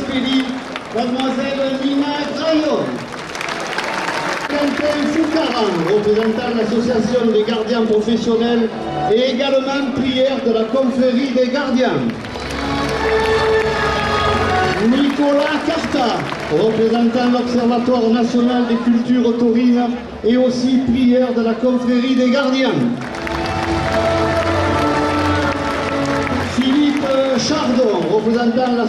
expédie mademoiselle Nina Graillon. Quentin Foucaran, représentant l'association des gardiens professionnels et également prière de la confrérie des gardiens. Nicolas Carta, représentant l'Observatoire national des cultures taurines et aussi prieur de la confrérie des gardiens. Philippe Chardon, représentant la...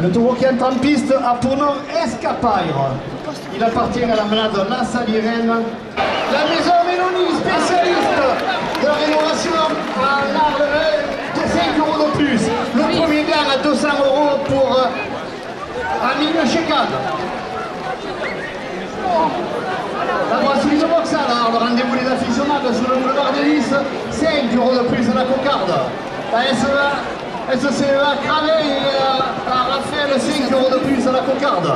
Le taureau qui entre en piste a pour nom Escapaire. Il appartient à la malade La Salirène. La maison Mélanie, spécialiste de la rénovation en art de 5 € de plus. Le premier gain à 200 € pour Amine Chekad. La brasserie de Vauxhall, le rendez-vous des aficionados sur le boulevard de Nice, 5 € de plus à la cocarde. La SCA Cravé à Raphaël, 5 € de plus à la cocarde.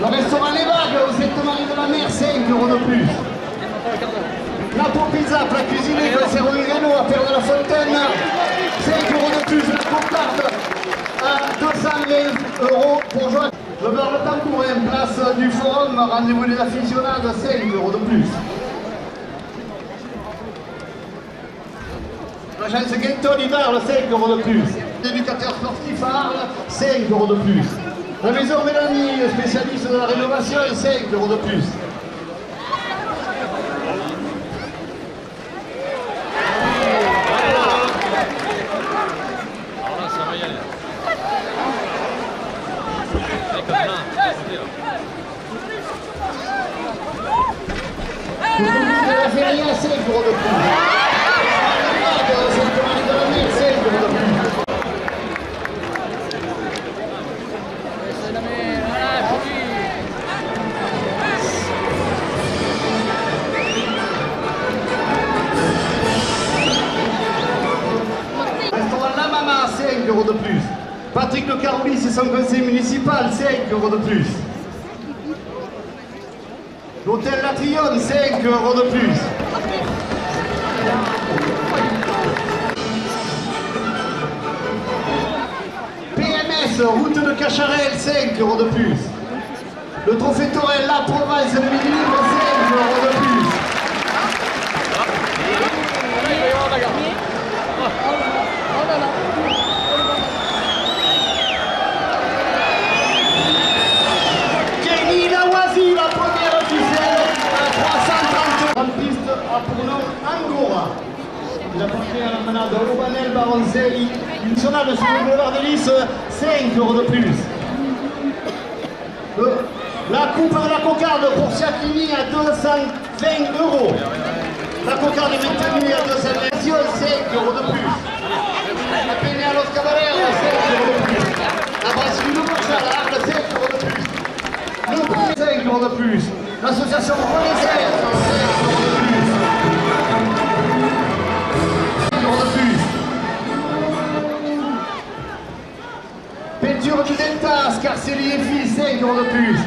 Le restaurant Les Vagues au Sainte-Marie de la Mer, 5 € de plus. La Pizza, plat cuisiné de la Serrerie Renault à Père de la Fontaine, 5 € de plus. La cocarde à 220 € pour Joël. Le beurre de Tambourin, place du Forum, rendez-vous des aficionados, 5 € de plus. L'agence Guinton d'Arles, 5 € de plus. L'éducateur sportif à Arles, 5 € de plus. La maison Mélanie, spécialiste de la rénovation, 5 € de plus. La Feria, 5 € de plus. De plus. Patrick de Carolis et son conseil municipal, 5 € de plus. L'hôtel Latrion, 5 € de plus. PMS, route de Cacharel, 5 € de plus. Le trophée Torel, la province de Midi Libre, 5 € de plus. manade Obanel Baroncelli, une sonade sur le boulevard de Lys, 5 € de plus. La coupe de la cocarde pour Châtigny à 220 €. La cocarde est maintenue à 220 €, 5 € de plus. La Peña Los Caballeros, 5 € de plus. La brasserie de Bourchard, 5 € de plus. Le prix, 5 € de plus. L'association Renaissance, 5 € de plus. Peinture du Delta, Scarcelli et Fils, 5 € de plus.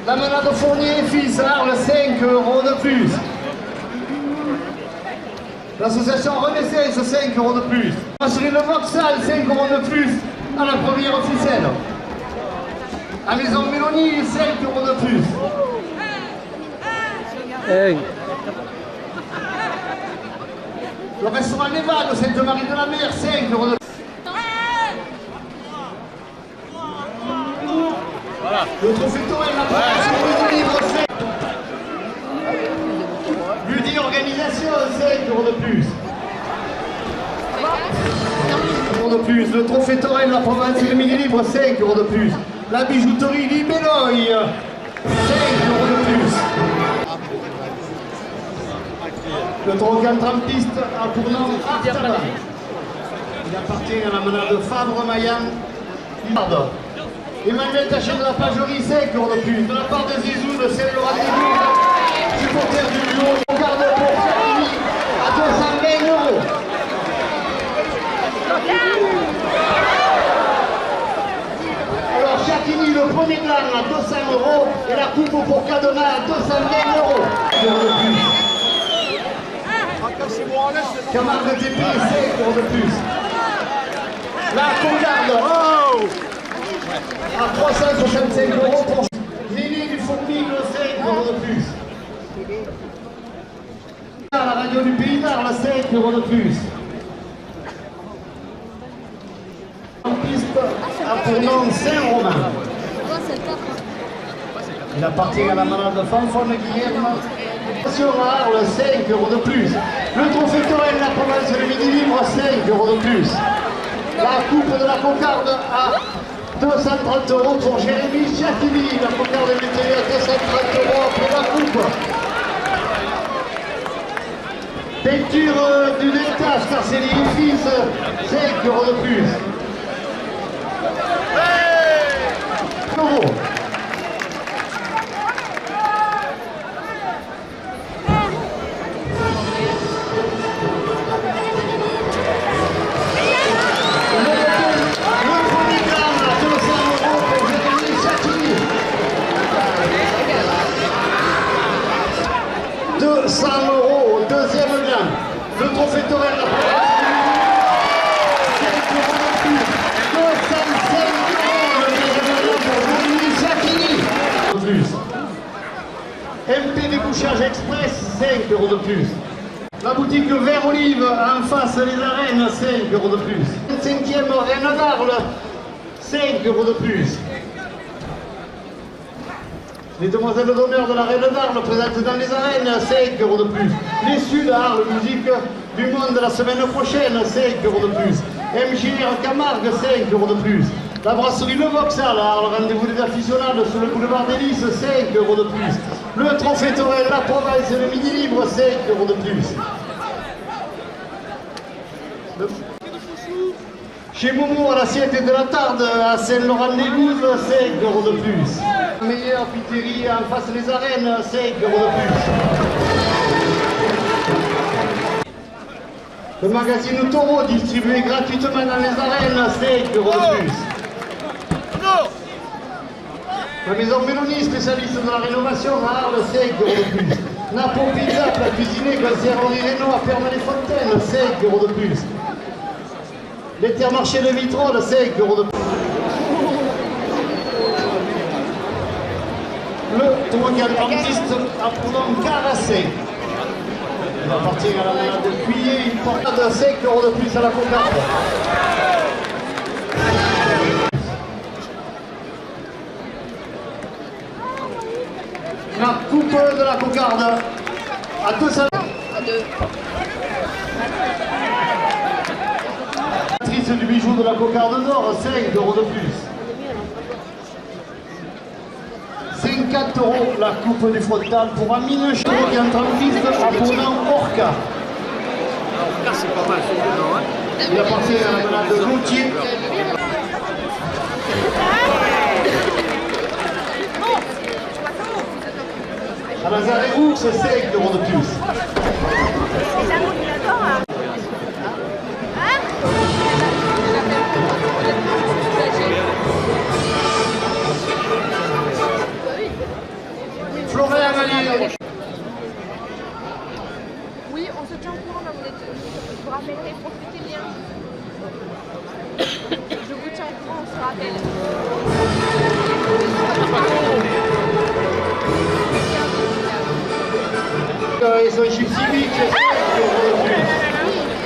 La manade Fournier et Fils, Arles, 5 € de plus. L'association Renaissance, 5 € de plus. Brasserie Le Vauxhall, 5 € de plus à la première officielle. La maison Mélanie, 5 € de plus. Hey. Le restaurant Les Vagues, Sainte-Marie de la Mer, 5 € de plus. Voilà. Le trophée Tourelle, la première du livre, 5 Ludi Organisation, 5 € de plus. 5 € de plus. Le trophée Tourelle, la province du Midi Libre, 5 € de plus. La bijouterie Libelloy, 5 € de plus. Le trocan trampiste à Tournant Artaban. Il appartient à la manade Fabre-Maillan. Emmanuel Taché de la Pagerie, 5 € de plus. De la part de Zizou, de Celle-Laurent supporter du Lyon, garde pour Châtigny à 220 €. Alors Châtigny, le premier plan à 200 € et la coupe pour Cadena à 220 €. Camargue TP, 5 € de plus. La Congarde à 365 € pour Néné du Fourmigle, 5 € de plus. À la radio du Pays d'Arles, 5 € de plus. En piste à Tournon Saint-Romain. Il appartient à la malade Fanfone Guillerme. Sur Arles, 5 € de plus. Le trophée Torel, la province de Midi Libre, 5 € de plus. La coupe de la cocarde à 230 € pour Jérémy Châtigny. La cocarde est maintenue à 230 € pour la coupe. Peinture du Delta, Scarcelli et Fils, 5 € de plus. Euros. Le premier gamme à 200 € pour Jérémy Châtigny. 200 € au deuxième gamme. Le trophée Torel, la province. 5 € de plus. 205 € le deuxième gamme pour Jérémy Châtigny. Plus. MP Découchage Express, 5 € de plus. La boutique Vert Olive en face les arènes, 5 € de plus. 25e Reine d'Arles, 5 € de plus. Les demoiselles d'honneur de la Reine d'Arles présentes dans les arènes, 5 € de plus. Les Sud à Arles, musique du monde la semaine prochaine, 5 € de plus. MJR Camargue, 5 € de plus. La brasserie Le Vauxhall à Arles, rendez-vous des aficionados sur le boulevard des Lys, 5 € de plus. Le trophée Torel, la province et le Midi Libre, 5 € de plus. Chez Momo à l'assiette de la Tarde à Saint-Laurent-des-Gouzes, 5 € de plus. Meilleure piterie en face des arènes, 5 € de plus. Le magazine Taureau distribué gratuitement dans les arènes, 5 € de plus. La maison Mélanie, spécialiste de la rénovation à Arles, 5 € de plus. Napo Pizza, plat cuisiné, conciergerie Renault à Pernes-les-Fontaines, 5 € de plus. L'Intermarché de Vitrolles, 5 € de plus. Le trocal dentiste à Poulon Carassé. Il appartient à la malade de Cuillé, il porte de 5 € de plus à la cocarde. La coupe de la cocarde à 200 €. du bijou de la cocarde d'or, 5 euros de plus. 50 euros la coupe du frontal pour Amine Chevaux qui entre en piste à Bournan-Orca. Là, c'est pas mal, non, hein. Il appartient à la balade de Gauthier. À Lazare-Roux, c'est 5 euros de plus. Florian Allier. Oui, on se tient au courant dans mon étude. Je vous rappellerai, profitez bien. Je vous tiens au courant, on se rappelle. Ils sont chips civiques, c'est 5 euros de plus.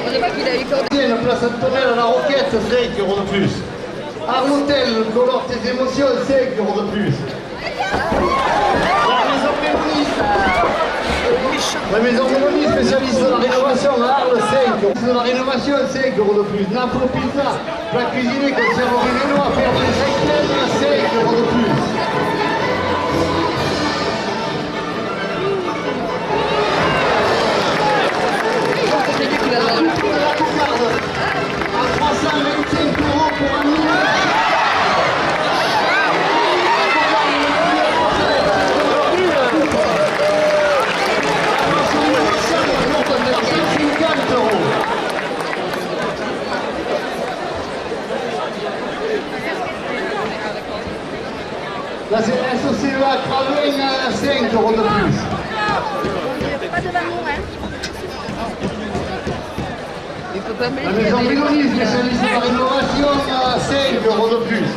On sait pas qu'il a eu quand La place Antonelle à la Roquette, 5 euros de plus. Armotel, colore tes émotions, 5 euros de plus. La maison Mélanie, spécialiste de la rénovation à Arles, 5 euros. De la rénovation, 5 euros de plus. Naples Pizza, plat cuisiné, conserverie Rénois, faire des cinquaines, 5 euros de plus. À 325 euros pour un million. Là, c'est SOCE à Cravenne à 5 euros de plus. pas de ballon, hein. Il faut pas mettre. La maison Mélanie, spécialiste de la rénovation à 5 euros de plus.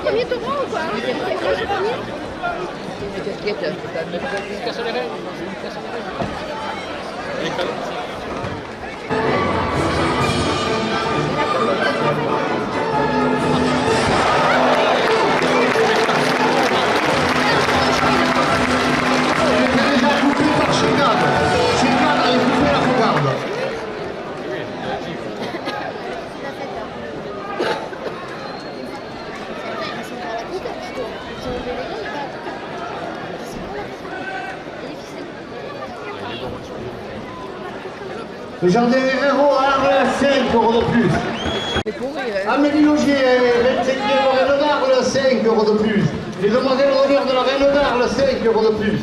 Premier tournoi ou quoi? Le jardin Herrero à Arles, 5 euros de plus. Amélie Logier, 25e Reine d'Arles, 5 euros de plus. Les demoiselles d'honneur de la Reine d'Arles, 5 euros de plus.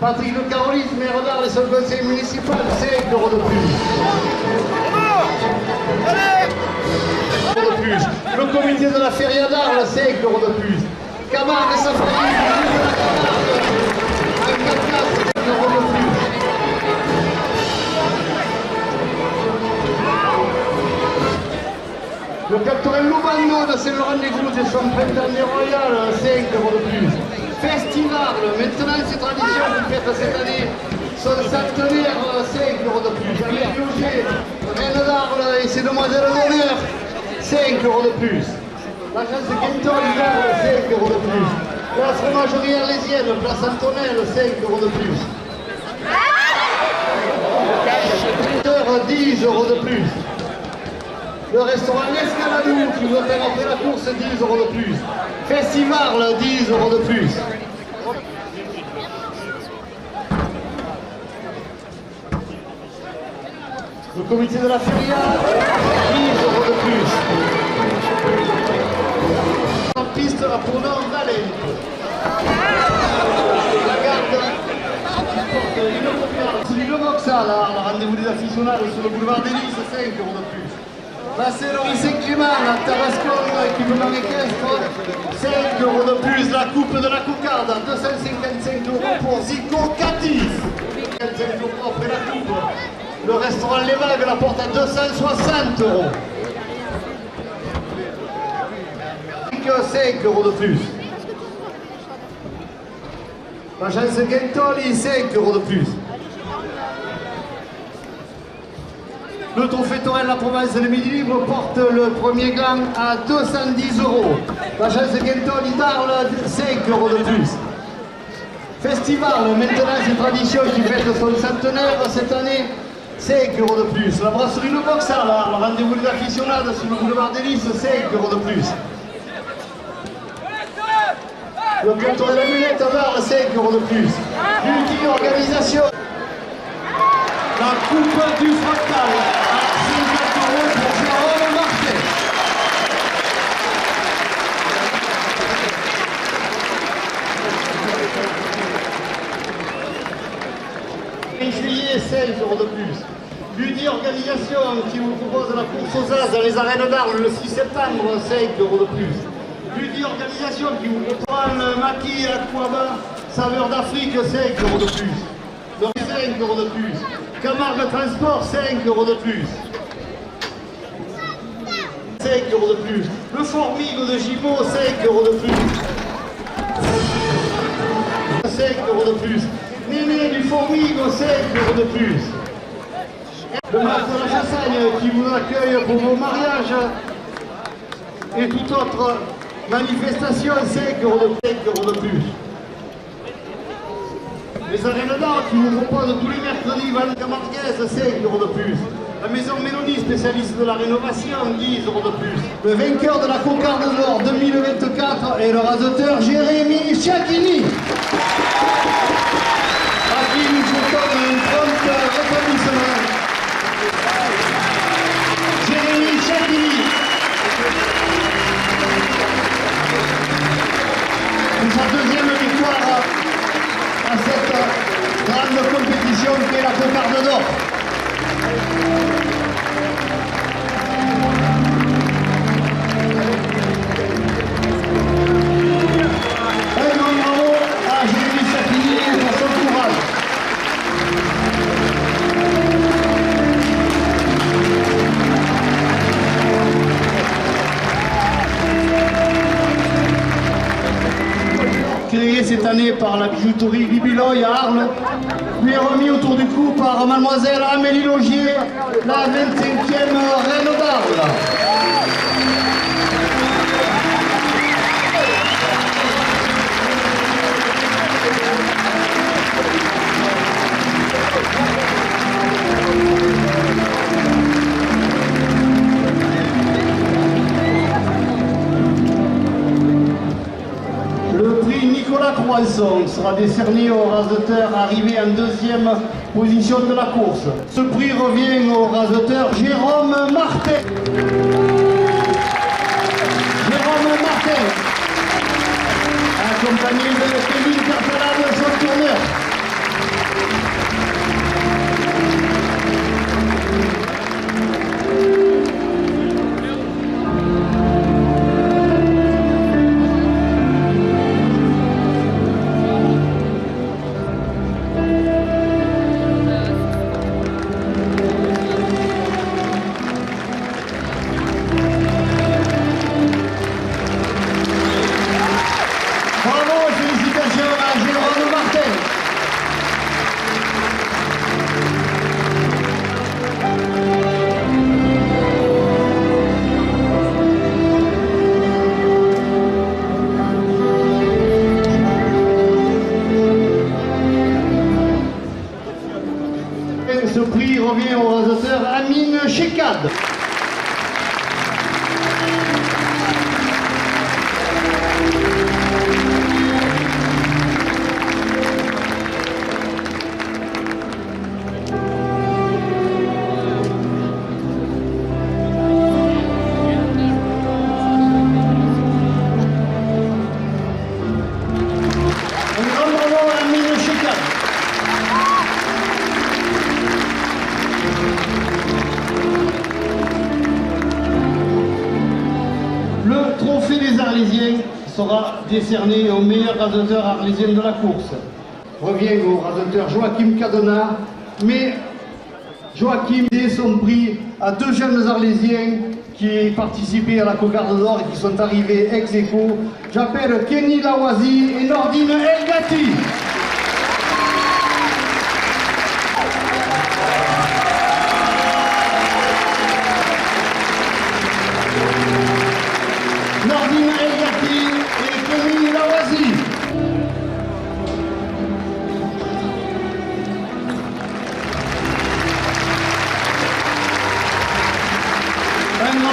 Patrick de Carolis, maire d'Arles et son conseil municipal, 5 euros de plus. Le comité de la Feria d'Arles, 5 euros de plus. Camargue et sa famille, un 5 euros de plus. Le Captorel Loubando de Saint-Laurent-des-Gouttes et son printemps royal, 5 euros de plus. Festival, maintenant ces traditions que vous faites cette année, son centenaire, 5 euros de plus. Amélie Logier, Reine d'Arles et ses demoiselles d'honneur, 5 euros de plus. L'agence Quinton, 5 euros de plus. La fromagerie arlésienne, place Antonelle, 5 euros de plus. 10 euros de plus. Le restaurant L'Escaladou qui vous attend après la course, 10 euros de plus. Festival, 10 euros de plus. Le comité de la Feria, 10 euros de plus. En piste à Bournan-Valais. La garde qui porte le Moxal, le rendez-vous des aficionados sur le boulevard des Lys, 5 euros de plus. La Céleri Saint-Clément, à Tarascon, équipement équestre, 5 euros de plus. La coupe de la cocarde, 255 euros pour Zico Catif. 55 euros après la coupe. Le restaurant Les Vagues la porte à 260 euros. 5 euros de plus. L'agence Gentoli, 5 euros de plus. Le trophée Torel La Provence de Midi Libre porte le premier gant à 210 €. La chance Quinton d'Arles, 5 € de plus. Festival, maintenant c'est tradition qui fête son centenaire cette année, 5 € de plus. La brasserie Le Boxal, le rendez-vous des aficionados sur le boulevard des Lys, 5 € de plus. Le canton de la Mulette Var, 5 € de plus. Multi organisation. La coupe du fractal à 50 € pour Jérôme Martin. 1 juillet, 16 € de plus. L'Uni Organisation qui vous propose la course aux As dans les arènes d'Arles le 6 septembre, 5 € de plus. L'Uni Organisation qui vous propose le maquis à Kouaba, saveur d'Afrique, 5 € de plus. Donc 5 € de plus. Camargue Transport, 5 € de plus. 5 € de plus. Le Formigue de Gibaud, 5 € de plus. 5 € de plus. Néné du Formigue, 5 € de plus. Le Marc de la Chassagne qui vous accueille pour vos mariages et toute autre manifestation, 5 € de plus. Les arènes d'art qui vous proposent tous les mercredis Val Camarguaise, 5 € de plus. La maison Mélanie, spécialiste de la rénovation, 10 € de plus. Le vainqueur de la Cocarde d'Or 2024 est le raseteur Jérémy Chakini. À qui nous souhaitons un prompt rétablissement. Jérémy Chakini. C'est sa deuxième victoire à cette grande compétition qu'est la Cocarde d'Or. Un grand bravo à Jérémy Chakini pour son courage. Créé cette année par la bijouterie Bibiloy à Arles, lui est remis autour du cou par mademoiselle Amélie Logier, la 25e reine d'Arles. Le prix Nicolas Croisson sera décerné au raseteur arrivé en deuxième position de la course. Ce prix revient au raseteur Jérôme Martin. Jérôme Martin, accompagné de Kevin Carpelade, son tourneur. Bravo et félicitations à Jérôme Martin. Ce prix revient au raseteur Amine Chekad. Un grand bravo à Amine Chekad. Le trophée des Arlésiens sera décerné au meilleur raseteur arlésien de la course. Revient au raseteur Joachim Cadena, mais Joachim dès son prix à deux jeunes Arlésiens qui participaient à la Cocarde d'Or et qui sont arrivés ex aequo. J'appelle Kenny Lawazi et Nordine Elgati.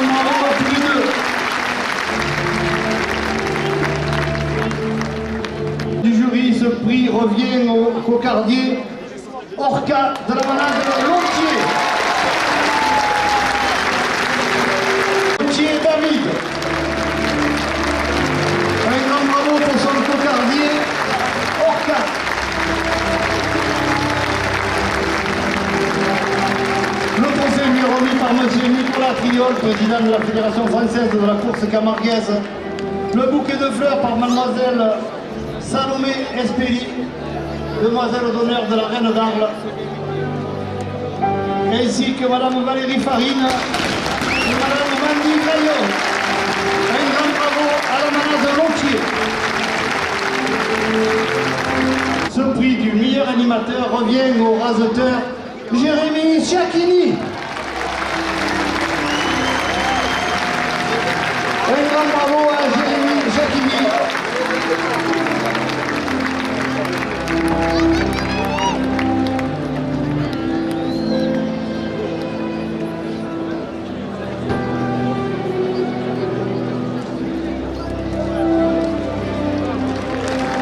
grand bravo à tous les deux. Du jury, ce prix revient au cocardier Orca de la manade Lontier. Lontier David. Un grand bravo pour son cocardier Orca. Le trophée lui est remis par M. Nicolas Triol, président de la Fédération française de la course camarguaise. Le bouquet de fleurs par Mademoiselle Salomé Espéry, demoiselle d'honneur de la Reine d'Arles, ainsi que Madame Valérie Farine et Madame Mandy Gaillon. Un grand bravo à la manade Lontier. Ce prix du meilleur animateur revient au raseteur Jérémy Chiacchini. Un grand bravo à Jérémy Chiacchini.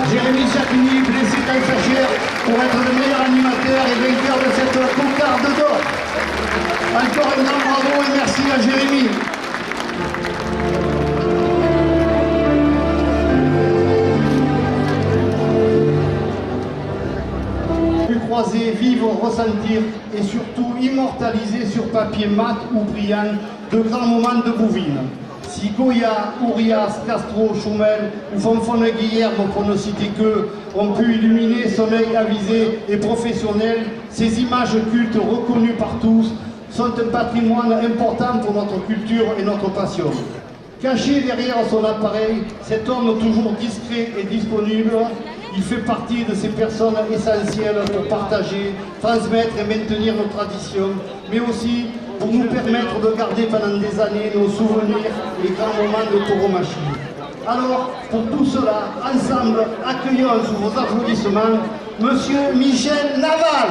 Jérémy Chiacchini, blessé dans sa chair pour être le meilleur animateur et vainqueur de cette cocarde d'or. Encore un grand bravo et merci à Jérémy. Croiser, vivre, ressentir et surtout immortaliser sur papier mat ou brillant de grands moments de Bouvines. Si Goya, Ourias, Castro, Choumel ou Fonfon Guillerme, pour ne citer qu'eux, ont pu illuminer son œil avisé et professionnel, ces images cultes reconnues par tous sont un patrimoine important pour notre culture et notre passion. Caché derrière son appareil, cet homme toujours discret et disponible, il fait partie de ces personnes essentielles pour partager, transmettre et maintenir nos traditions, mais aussi pour nous permettre de garder pendant des années nos souvenirs et grands moments de tauromachie. Alors, pour tout cela, ensemble, accueillons sous vos applaudissements Monsieur Michel Naval.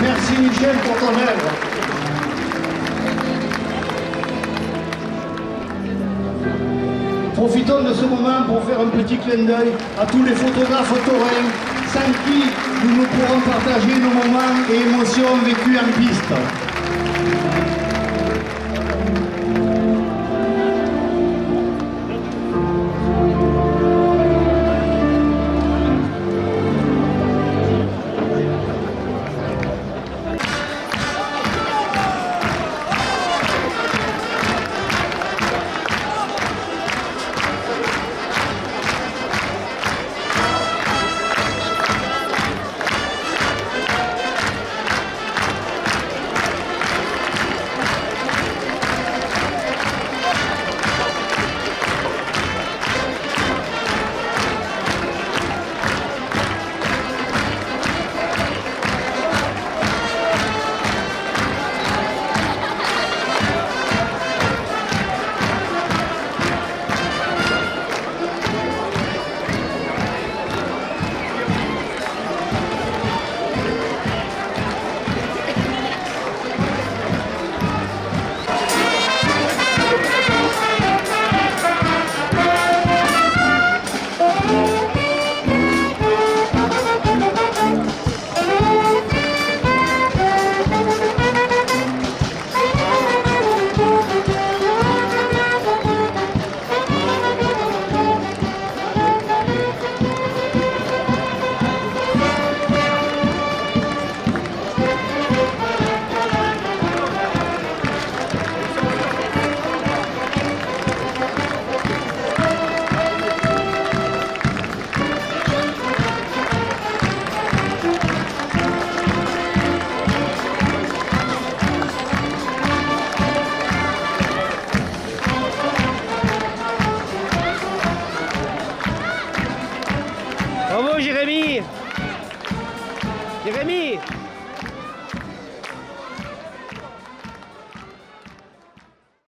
Merci Michel pour ton œuvre. Profitons de ce moment pour faire un petit clin d'œil à tous les photographes taurins sans qui nous ne pourrons partager nos moments et émotions vécues en piste.